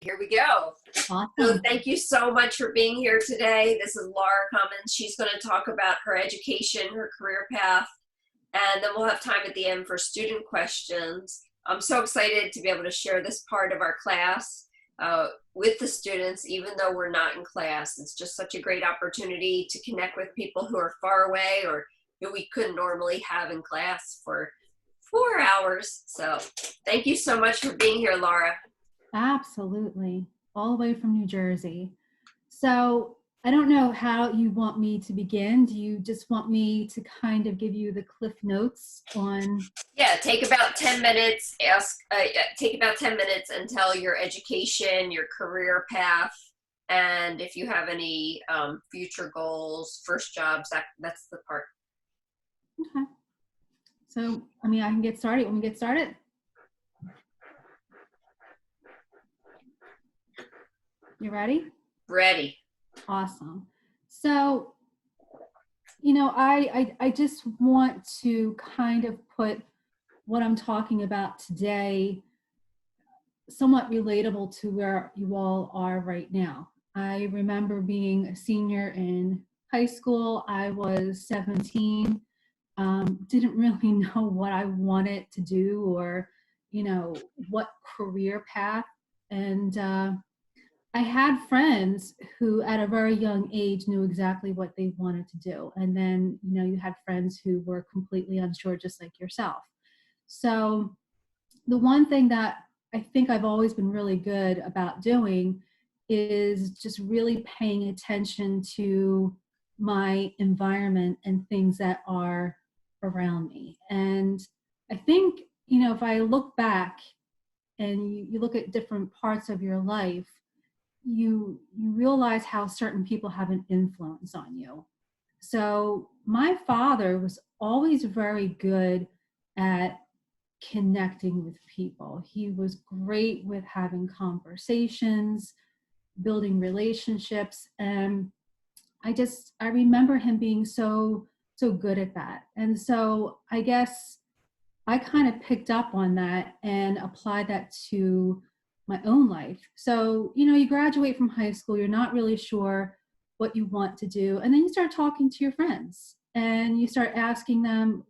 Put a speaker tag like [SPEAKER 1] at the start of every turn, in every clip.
[SPEAKER 1] Here we go. So
[SPEAKER 2] Awesome.
[SPEAKER 1] thank you so much for being here today. This is Laura Cummins. She's going to talk about her education, her career path, and then we'll have time at the end for student questions. I'm so excited to be able to share this part of our class with the students, even though we're not in class. It's just such a great opportunity to connect with people who are far away or who we couldn't normally have in class for 4 hours. So thank you so much for being here, Laura.
[SPEAKER 2] Absolutely. All the way from New Jersey. So I don't know how you want me to begin. Do you just want me to kind of give you the cliff notes on?
[SPEAKER 1] Yeah, take about 10 minutes, take about 10 minutes and tell your education, your career path, and if you have any future goals, first jobs, that's the part.
[SPEAKER 2] Okay. So, I can get started. Want me to get started? You ready?
[SPEAKER 1] Ready.
[SPEAKER 2] Awesome. So, I just want to kind of put what I'm talking about today somewhat relatable to where you all are right now. I remember being a senior in high school. I was 17, didn't really know what I wanted to do or, what career path. And I had friends who at a very young age knew exactly what they wanted to do. And then, you had friends who were completely unsure, just like yourself. So the one thing that I think I've always been really good about doing is just really paying attention to my environment and things that are around me. And I think, if I look back and you look at different parts of your life, you realize how certain people have an influence on you. So my father was always very good at connecting with people. He was great with having conversations, building relationships, and I remember him being so good at that. And so I guess I kind of picked up on that and applied that to my own life. So, you graduate from high school, you're not really sure what you want to do. And then you start talking to your friends and you start asking them,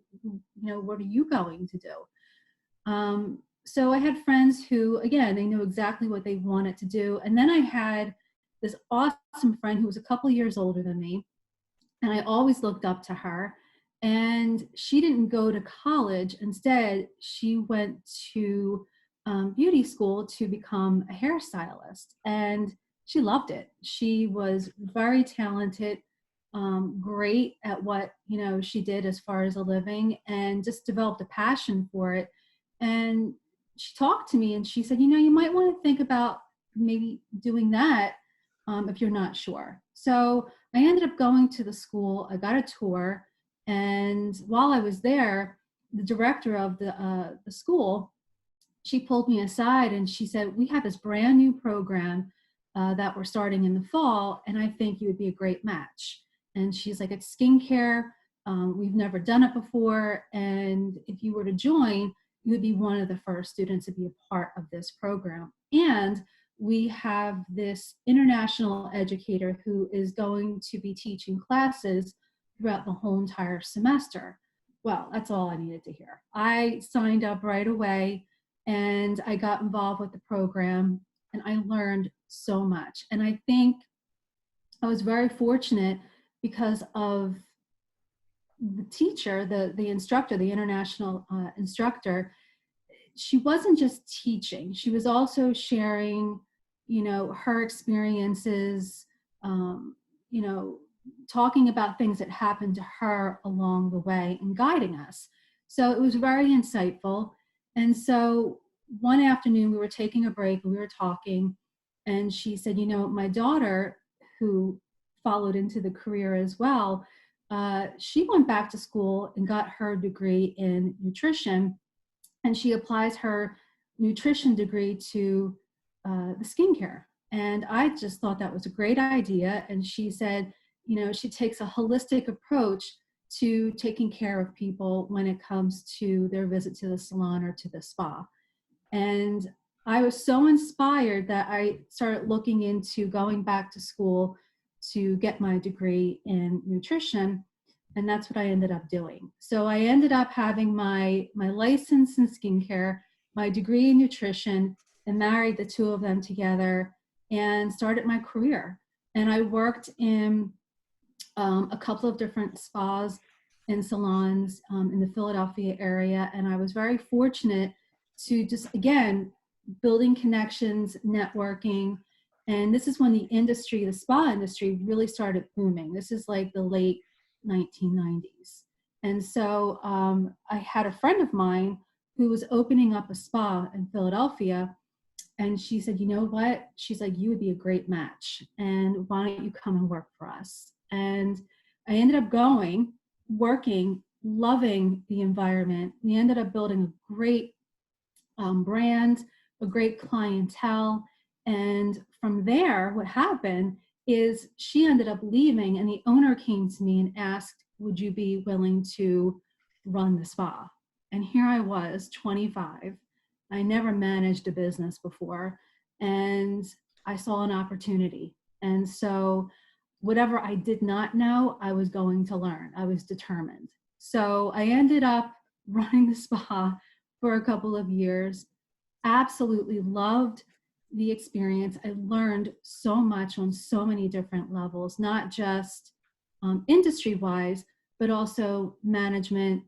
[SPEAKER 2] what are you going to do? So I had friends who, again, they knew exactly what they wanted to do. And then I had this awesome friend who was a couple years older than me. And I always looked up to her. And she didn't go to college. Instead, she went to beauty school to become a hairstylist. And she loved it. She was very talented, great at what, she did as far as a living, and just developed a passion for it. And she talked to me and she said, you might want to think about maybe doing that if you're not sure. So I ended up going to the school. I got a tour. And while I was there, the director of the school, she pulled me aside and she said, we have this brand new program that we're starting in the fall, and I think you would be a great match. And she's like, it's skincare. We've never done it before. And if you were to join, you would be one of the first students to be a part of this program. And we have this international educator who is going to be teaching classes throughout the whole entire semester. Well, that's all I needed to hear. I signed up right away and I got involved with the program and I learned so much. And I think I was very fortunate because of the teacher, the instructor, the international instructor. She wasn't just teaching, she was also sharing, her experiences, talking about things that happened to her along the way and guiding us. So it was very insightful. And so one afternoon we were taking a break and we were talking, and she said, my daughter, who followed into the career as well, she went back to school and got her degree in nutrition, and she applies her nutrition degree to the skincare. And I just thought that was a great idea. And she said, she takes a holistic approach to taking care of people when it comes to their visit to the salon or to the spa. And I was so inspired that I started looking into going back to school to get my degree in nutrition. And that's what I ended up doing. So I ended up having my license in skincare, my degree in nutrition, and married the two of them together and started my career. And I worked in a couple of different spas and salons in the Philadelphia area. And I was very fortunate to just, again, building connections, networking. And this is when the industry, the spa industry, really started booming. This is like the late 1990s. And so I had a friend of mine who was opening up a spa in Philadelphia. And she said, you know what? She's like, you would be a great match. And why don't you come and work for us? And I ended up going, working, loving the environment. We ended up building a great brand, a great clientele. And from there, what happened is she ended up leaving, and the owner came to me and asked, would you be willing to run the spa? And here I was, 25. I never managed a business before, and I saw an opportunity. And so, whatever I did not know, I was going to learn. I was determined. So, I ended up running the spa for a couple of years. Absolutely loved the experience. I learned so much on so many different levels, not just industry wise, but also management,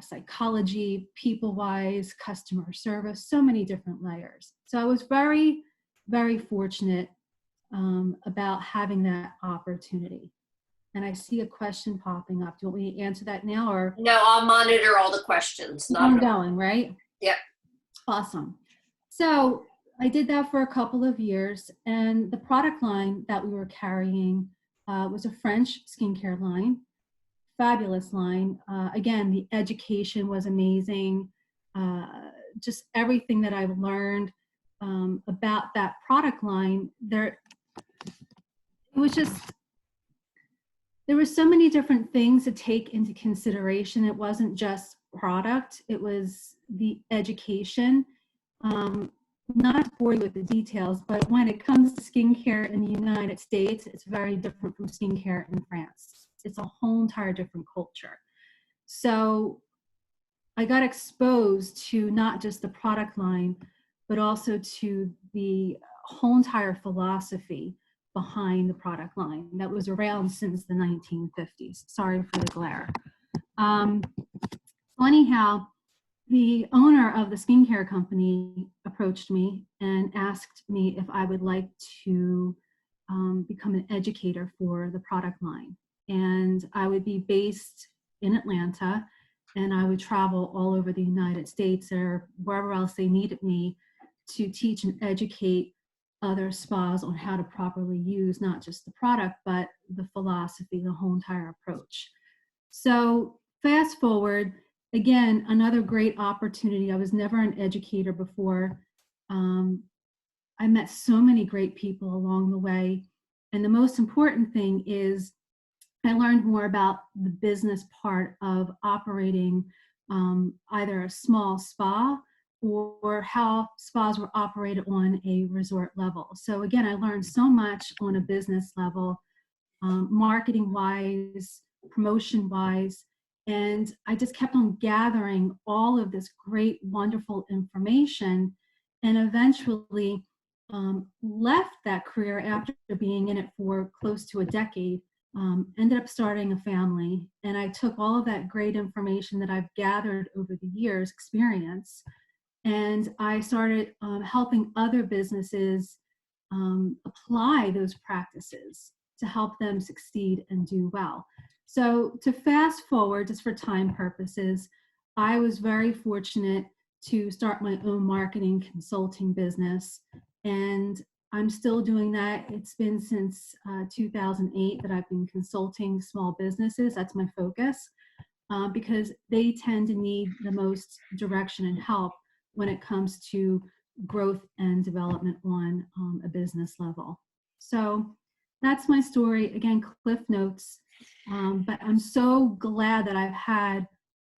[SPEAKER 2] psychology, people wise, customer service, so many different layers. So I was very, very fortunate about having that opportunity. And I see a question popping up. Do you want me to answer that now, or
[SPEAKER 1] No, I'll monitor all the questions. Not
[SPEAKER 2] ongoing, right?
[SPEAKER 1] Yep.
[SPEAKER 2] Awesome. So I did that for a couple of years, and the product line that we were carrying was a French skincare line, fabulous line. Again, the education was amazing. Just everything that I've learned about that product line, it was just, there were so many different things to take into consideration. It wasn't just product, it was the education. Not to bore you with the details, but when it comes to skincare in the United States, it's very different from skincare in France. It's a whole entire different culture. So I got exposed to not just the product line, but also to the whole entire philosophy behind the product line that was around since the 1950s. Sorry for the glare. So anyhow, the owner of the skincare company approached me and asked me if I would like to become an educator for the product line. And I would be based in Atlanta, and I would travel all over the United States or wherever else they needed me to teach and educate other spas on how to properly use not just the product, but the philosophy, the whole entire approach. So fast forward, again, another great opportunity. I was never an educator before. I met so many great people along the way. And the most important thing is I learned more about the business part of operating either a small spa or how spas were operated on a resort level. So again, I learned so much on a business level, marketing wise, promotion wise, and I just kept on gathering all of this great, wonderful information, and eventually left that career after being in it for close to a decade. Ended up starting a family, and I took all of that great information that I've gathered over the years, experience, and I started helping other businesses apply those practices to help them succeed and do well. So to fast forward, just for time purposes, I was very fortunate to start my own marketing consulting business, and I'm still doing that. It's been since 2008 that I've been consulting small businesses. That's my focus because they tend to need the most direction and help when it comes to growth and development on a business level. So that's my story. Again, Cliff Notes. But I'm so glad that I've had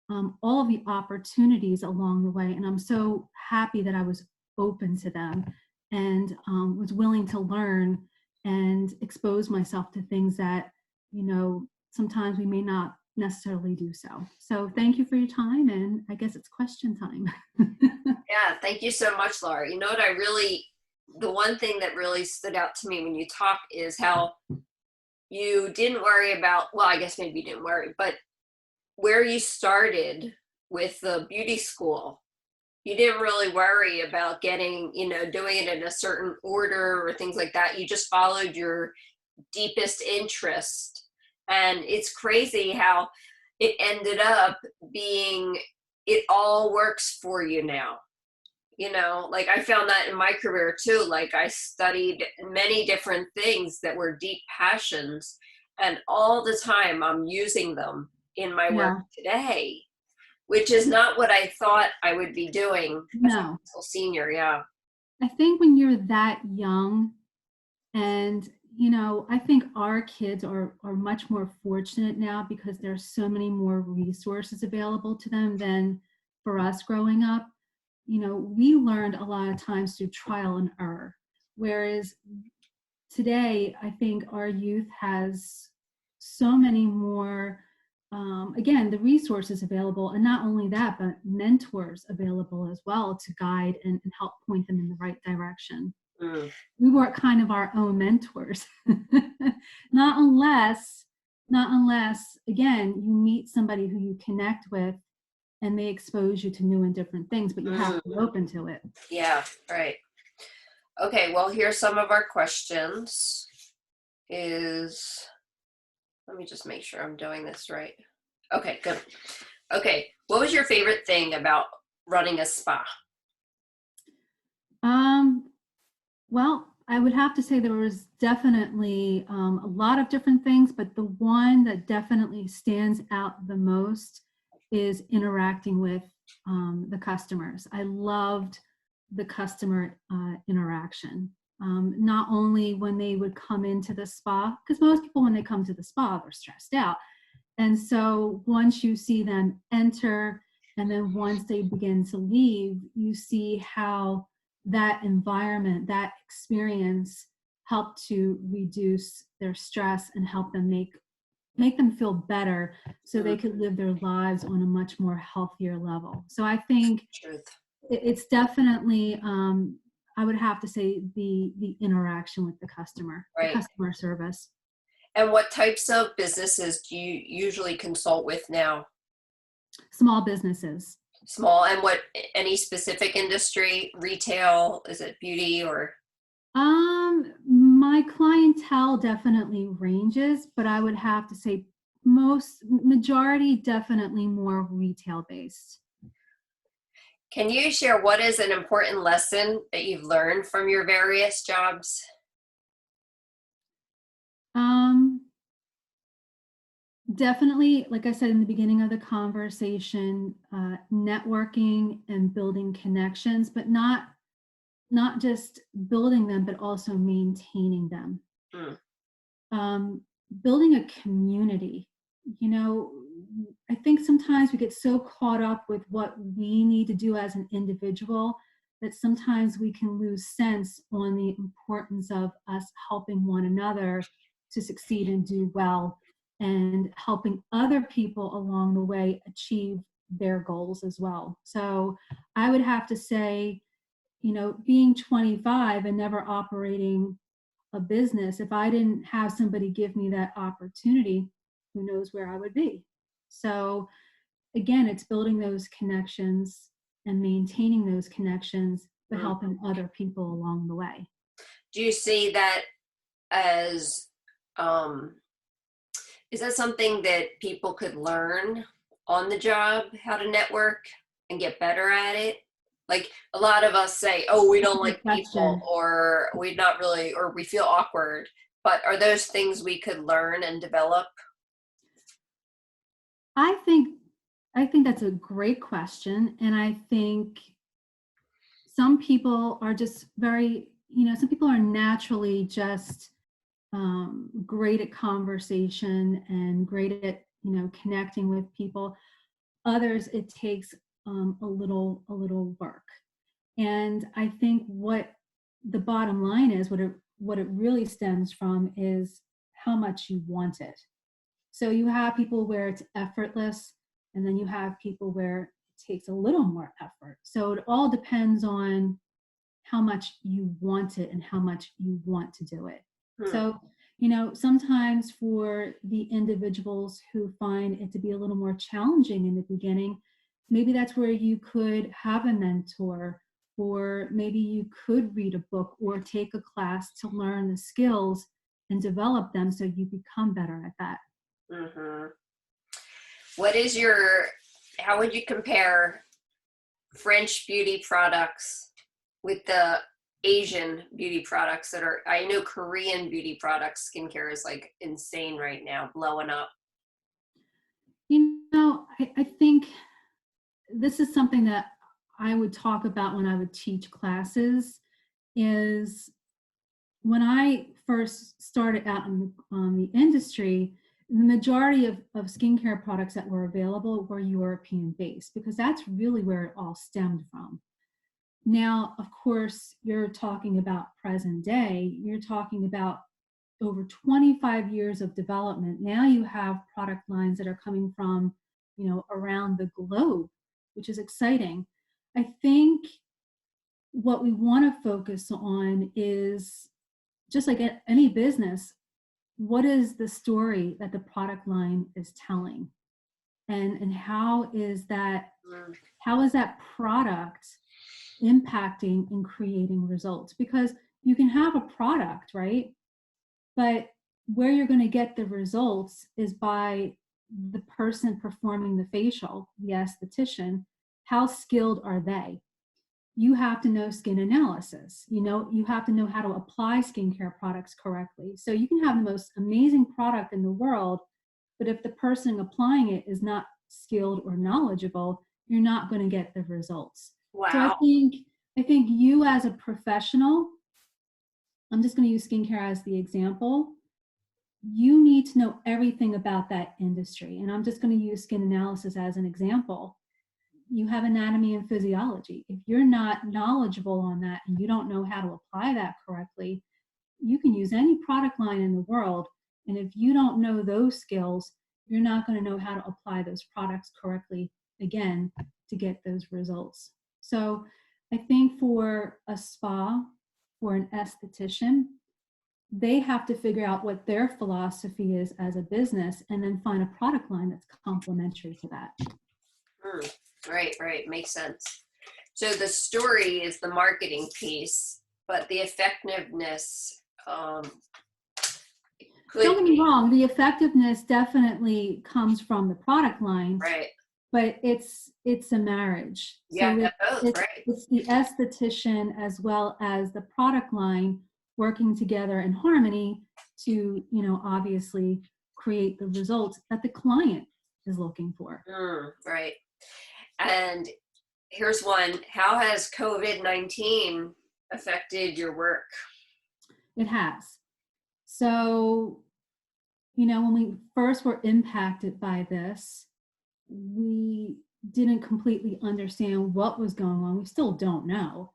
[SPEAKER 2] all of the opportunities along the way. And I'm so happy that I was open to them and was willing to learn and expose myself to things that, sometimes we may not necessarily do so. So thank you for your time. And I guess it's question time.
[SPEAKER 1] Yeah, thank you so much, Laura. You know what the one thing that really stood out to me when you talk is how you didn't worry about, well, I guess maybe you didn't worry, but where you started with the beauty school, you didn't really worry about getting, doing it in a certain order or things like that. You just followed your deepest interest. And it's crazy how it ended up being, it all works for you now. Like I found that in my career too. Like I studied many different things that were deep passions, and all the time I'm using them in my work
[SPEAKER 2] Yeah,
[SPEAKER 1] today, which is not what I thought I would be doing as a high
[SPEAKER 2] no.
[SPEAKER 1] school senior. Yeah.
[SPEAKER 2] I think when you're that young, and I think our kids are much more fortunate now because there's so many more resources available to them than for us growing up. We learned a lot of times through trial and error, whereas today I think our youth has so many more, again, the resources available, and not only that, but mentors available as well to guide and help point them in the right direction.
[SPEAKER 1] Mm,
[SPEAKER 2] We weren't kind of our own mentors. not unless not unless, again, you meet somebody who you connect with and they expose you to new and different things, but you have
[SPEAKER 1] mm,
[SPEAKER 2] to be open to it.
[SPEAKER 1] yeah, right. Okay, well, here's some of our questions. Is Let me just make sure I'm doing this right. Okay, good. Okay, what was your favorite thing about running a spa?
[SPEAKER 2] um well, I would have to say there was definitely a lot of different things, but the one that definitely stands out the most is interacting with the customers. I loved the customer interaction. Not only when they would come into the spa, because most people, when they come to the spa, they're stressed out. And so once you see them enter, and then once they begin to leave, you see how that environment, that experience helped to reduce their stress and help them make them feel better so they
[SPEAKER 1] Mm,
[SPEAKER 2] could live their lives on a much more healthier level. So I think
[SPEAKER 1] truth.
[SPEAKER 2] it's definitely, I would have to say, the interaction with the
[SPEAKER 1] Right.
[SPEAKER 2] customer service.
[SPEAKER 1] And what types of businesses do you usually consult with now?
[SPEAKER 2] Small businesses.
[SPEAKER 1] Small, and what, any specific industry? Retail? Is it beauty or?
[SPEAKER 2] My clientele definitely ranges, but I would have to say majority definitely more retail based.
[SPEAKER 1] Can you share what is an important lesson that you've learned from your various jobs?
[SPEAKER 2] Um, Definitely, like I said in the beginning of the conversation, networking and building connections, but not just building them, but also maintaining them.
[SPEAKER 1] Mm,
[SPEAKER 2] um, Building a community. You know, I think sometimes we get so caught up with what we need to do as an individual that sometimes we can lose sense on the importance of us helping one another to succeed and do well, and helping other people along the way achieve their goals as well. So I would have to say, being 25 and never operating a business, if I didn't have somebody give me that opportunity, who knows where I would be. So again, it's building those connections and maintaining those connections, but
[SPEAKER 1] mm.
[SPEAKER 2] helping other people along the way.
[SPEAKER 1] Do you see that as, um, is that something that people could learn on the job, how to network and get better at it? Like a lot of us say, oh, we
[SPEAKER 2] That's
[SPEAKER 1] don't
[SPEAKER 2] a good
[SPEAKER 1] like people,
[SPEAKER 2] question.
[SPEAKER 1] or we not really, or we feel awkward. But are those things we could learn and develop?
[SPEAKER 2] I think I think that's a great question, and I think some people are just some people are naturally just great at conversation and great at connecting with people. Others, it takes a little work. And I think what the bottom line is, what it really stems from is how much you want it. So you have people where it's effortless, and then you have people where it takes a little more effort. So it all depends on how much you want it and how much you want to do it.
[SPEAKER 1] Hmm.
[SPEAKER 2] So, sometimes for the individuals who find it to be a little more challenging in the beginning, maybe that's where you could have a mentor, or maybe you could read a book or take a class to learn the skills and develop them so you become better at that.
[SPEAKER 1] Hmm. What is how would you compare French beauty products with the Asian beauty products I know Korean beauty products, skincare is like insane right now, blowing up.
[SPEAKER 2] I think this is something that I would talk about when I would teach classes is when I first started out on the industry, the majority of skincare products that were available were European based because that's really where it all stemmed from. Now, of course, you're talking about present day, you're talking about over 25 years of development. Now you have product lines that are coming from, around the globe, which is exciting. I think what we want to focus on is just like any business, what is the story that the product line is telling? And
[SPEAKER 1] Mm.
[SPEAKER 2] how is that product impacting and creating results? Because you can have a product, right? But where you're going to get the results is by the person performing the facial, the esthetician. How skilled are they? You have to know skin analysis. You have to know how to apply skincare products correctly. So you can have the most amazing product in the world, but if the person applying it is not skilled or knowledgeable, you're not going to get the results. So I
[SPEAKER 1] Wow.
[SPEAKER 2] think I think you as a professional, I'm just going to use skincare as the example. You need to know everything about that industry. And I'm just going to use skin analysis as an example. You have anatomy and physiology. If you're not knowledgeable on that and you don't know how to apply that correctly, you can use any product line in the world. And if you don't know those skills, you're not going to know how to apply those products correctly again to get those results. So I think for a spa or an esthetician, they have to figure out what their philosophy is as a business and then find a product line that's complementary to that.
[SPEAKER 1] Mm. Right, right. Makes sense. So the story is the marketing piece, but the effectiveness
[SPEAKER 2] Don't
[SPEAKER 1] could
[SPEAKER 2] get me
[SPEAKER 1] be,
[SPEAKER 2] wrong, the effectiveness definitely comes from the product line,
[SPEAKER 1] right.
[SPEAKER 2] but it's a marriage.
[SPEAKER 1] Yeah,
[SPEAKER 2] So
[SPEAKER 1] both, right.
[SPEAKER 2] it's the esthetician as well as the product line working together in harmony to, obviously create the results that the client is looking for.
[SPEAKER 1] Mm, right. And here's one. How has COVID-19 affected your work?
[SPEAKER 2] It has. So, when we first were impacted by this, we didn't completely understand what was going on. We still don't know.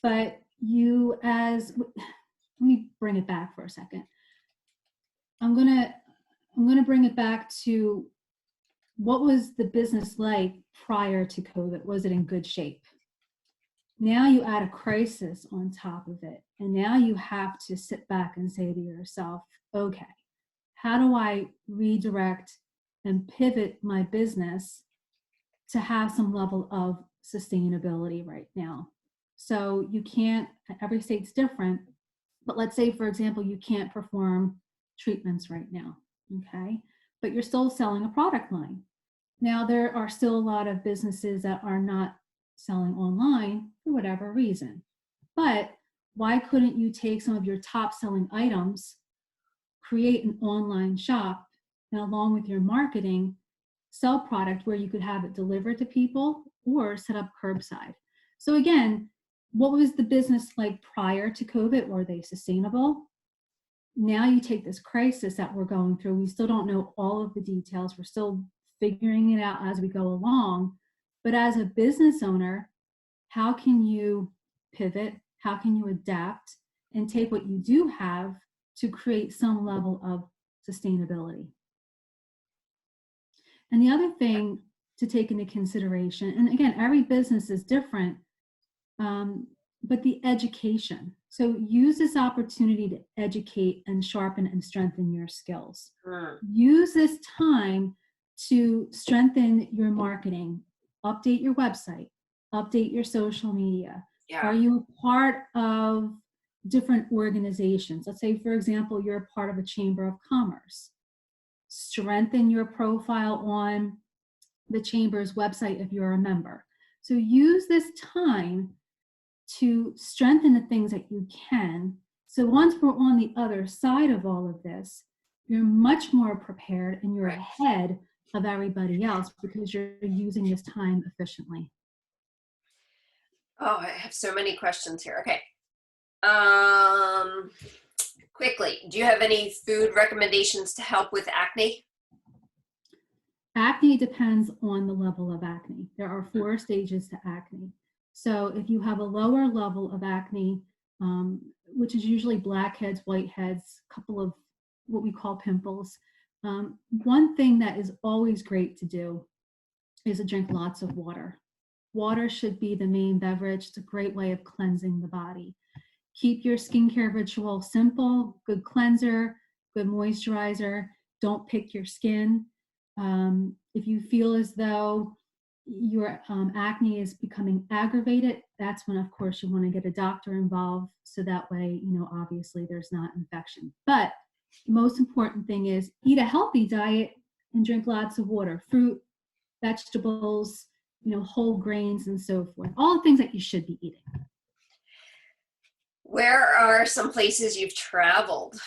[SPEAKER 2] But let me bring it back for a second. I'm gonna bring it back to what was the business like prior to COVID? Was it in good shape? Now you add a crisis on top of it, and now you have to sit back and say to yourself, okay, how do I redirect and pivot my business to have some level of sustainability right now? So you can't, every state's different, but let's say, for example, you can't perform treatments right now, okay? But you're still selling a product line. Now, there are still a lot of businesses that are not selling online for whatever reason. But why couldn't you take some of your top selling items, create an online shop, and along with your marketing, sell product where you could have it delivered to people or set up curbside? So again, what was the business like prior to COVID? Were they sustainable? Now you take this crisis that we're going through. We still don't know all of the details. We're still figuring it out as we go along. But as a business owner, how can you pivot? How can you adapt and take what you do have to create some level of sustainability? And the other thing to take into consideration, and again, every business is different, but the education. So use this opportunity to educate and sharpen and strengthen your skills.
[SPEAKER 1] Mm,
[SPEAKER 2] Use this time to strengthen your marketing, update your website, update your social media.
[SPEAKER 1] yeah.
[SPEAKER 2] Are you a part of different organizations? Let's say, for example, you're a part of a chamber of commerce. Strengthen your profile on the chamber's website if you're a member. So use this time to strengthen the things that you can. So once we're on the other side of all of this, you're much more prepared and you're
[SPEAKER 1] Right.
[SPEAKER 2] ahead of everybody else because you're using this time efficiently.
[SPEAKER 1] Oh, I have so many questions here. Okay. Um, quickly, do you have any food recommendations to help with acne?
[SPEAKER 2] Acne depends on the level of acne. There are 4 stages to acne. So if you have a lower level of acne, which is usually blackheads, whiteheads, a couple of what we call pimples, one thing that is always great to do is to drink lots of water. Water should be the main beverage. It's a great way of cleansing the body. Keep your skincare ritual simple, good cleanser, good moisturizer. Don't pick your skin. If you feel as though your acne is becoming aggravated, that's when, of course, you want to get a doctor involved. So that way, obviously there's not infection. But the most important thing is eat a healthy diet and drink lots of water, fruit, vegetables, whole grains and so forth. All the things that you should be eating.
[SPEAKER 1] Where are some places you've traveled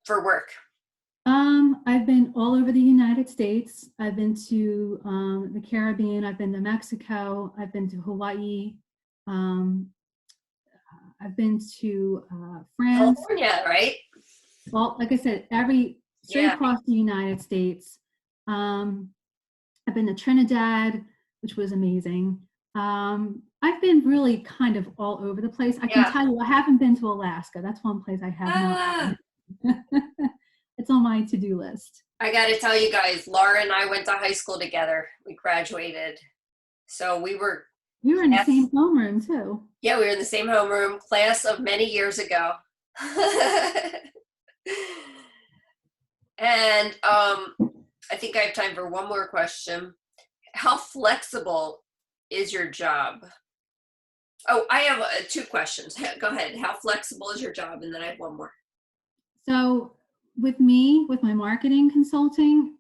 [SPEAKER 1] for work?
[SPEAKER 2] I've been all over the United States. I've been to the Caribbean. I've been to Mexico. I've been to Hawaii. Um, I've been to France.
[SPEAKER 1] California, right?
[SPEAKER 2] Well, like I said, straight
[SPEAKER 1] Yeah.
[SPEAKER 2] across the United States. I've been to Trinidad, which was amazing. I've been really kind of all over the place. I can
[SPEAKER 1] Yeah.
[SPEAKER 2] tell you, I haven't been to Alaska. That's one place I have not
[SPEAKER 1] Ah,
[SPEAKER 2] been. It's on my to-do list.
[SPEAKER 1] I got to tell you guys, Laura and I went to high school together. We graduated. So we were
[SPEAKER 2] We were in the
[SPEAKER 1] class,
[SPEAKER 2] same homeroom too.
[SPEAKER 1] yeah, we were in the same homeroom, class of many years ago. And I think I have time for one more question. How flexible is your job? Oh, I have 2 questions. Go ahead. How flexible is your job? And then I have one more.
[SPEAKER 2] So with me, with my marketing consulting,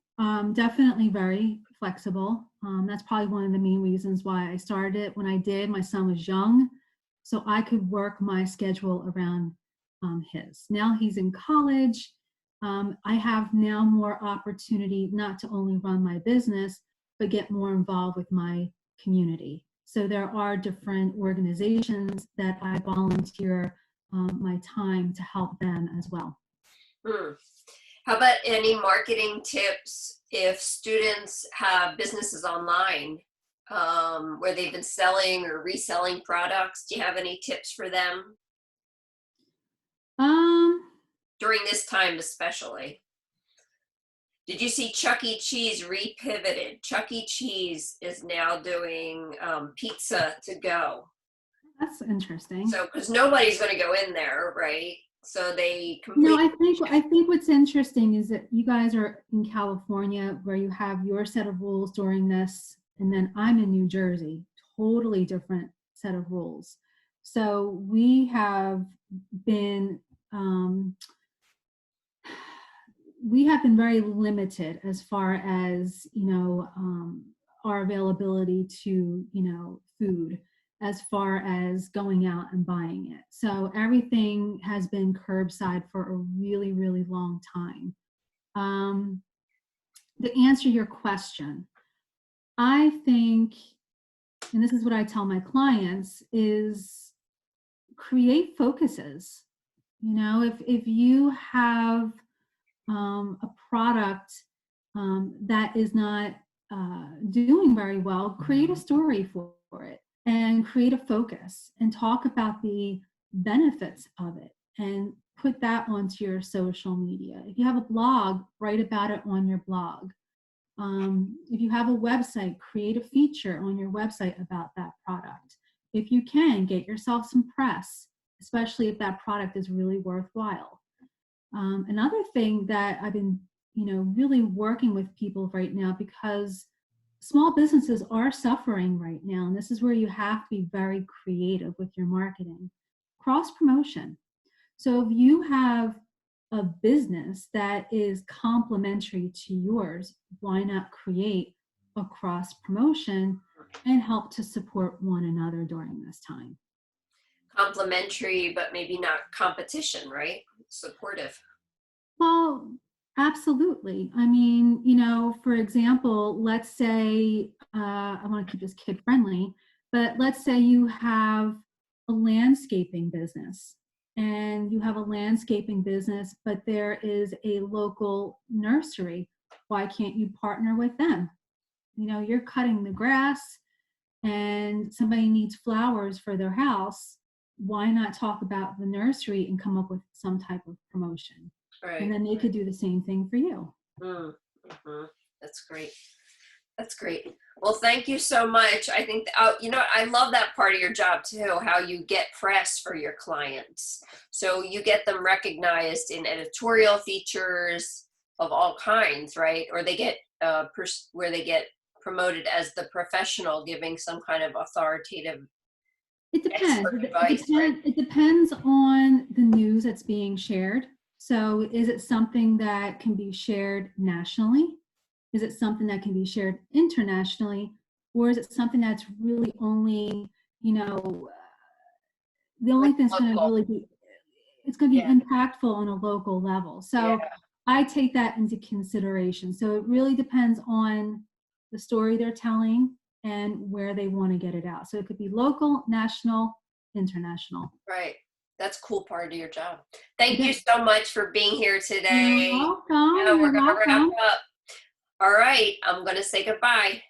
[SPEAKER 2] definitely very flexible. That's probably one of the main reasons why I started it when I did. My son was young, so I could work my schedule around his. Now he's in college. I have now more opportunity not to only run my business, but get more involved with my community. So there are different organizations that I volunteer my time to help them as well.
[SPEAKER 1] Hmm. How about any marketing tips if students have businesses online where they've been selling or reselling products? Do you have any tips for them
[SPEAKER 2] Um,
[SPEAKER 1] during this time, especially? Did you see Chuck E. Cheese repivoted? Chuck E. Cheese is now doing pizza to go.
[SPEAKER 2] that's interesting.
[SPEAKER 1] So, because nobody's going to go in there, right? So they
[SPEAKER 2] No,
[SPEAKER 1] completely.
[SPEAKER 2] I think what's interesting is that you guys are in California where you have your set of rules during this, and then I'm in New Jersey, totally different set of rules. So we have been very limited as far as our availability to food, as far as going out and buying it. So everything has been curbside for a really, really long time. To answer your question, I think, and this is what I tell my clients, is create focuses. If you have a product that is not doing very well, create a story for it and create a focus and talk about the benefits of it and put that onto your social media. If you have a blog, write about it on your blog. If you have a website, create a feature on your website about that product. If you can, get yourself some press, especially if that product is really worthwhile. Another thing that I've been, really working with people right now, because small businesses are suffering right now, and this is where you have to be very creative with your marketing. Cross promotion. So if you have a business that is complementary to yours, why not create a cross promotion and help to support one another during this time?
[SPEAKER 1] Complementary, but maybe not competition, right? Supportive.
[SPEAKER 2] Well, absolutely. I mean, for example, let's say, I want to keep this kid friendly, but let's say you have a landscaping business and you have a landscaping business, but there is a local nursery. Why can't you partner with them? You're cutting the grass and somebody needs flowers for their house. Why not talk about the nursery and come up with some type of promotion? And
[SPEAKER 1] Right.
[SPEAKER 2] then they could do the same thing for you.
[SPEAKER 1] Mm-hmm. That's great. That's great. Well, thank you so much. I think, I love that part of your job too, how you get press for your clients. So you get them recognized in editorial features of all kinds, right? Or they get, where they get promoted as the professional giving some kind of authoritative
[SPEAKER 2] It depends.
[SPEAKER 1] expert advice, right?
[SPEAKER 2] It depends on the news that's being shared. So is it something that can be shared nationally? Is it something that can be shared internationally? Or is it something that's really only, the only
[SPEAKER 1] Like
[SPEAKER 2] thing that's going to
[SPEAKER 1] local.
[SPEAKER 2] really be, it's going to be
[SPEAKER 1] Yeah.
[SPEAKER 2] impactful on a local level.
[SPEAKER 1] Yeah.
[SPEAKER 2] So I take that into consideration. So it really depends on the story they're telling and where they want to get it out. So it could be local, national, international.
[SPEAKER 1] Right. That's a cool part of your job.
[SPEAKER 2] It
[SPEAKER 1] Thank you
[SPEAKER 2] is.
[SPEAKER 1] so much for being here
[SPEAKER 2] You're
[SPEAKER 1] today.
[SPEAKER 2] welcome.
[SPEAKER 1] Yeah, we're
[SPEAKER 2] You're
[SPEAKER 1] going to wrap
[SPEAKER 2] welcome.
[SPEAKER 1] up. All right. I'm going to say goodbye.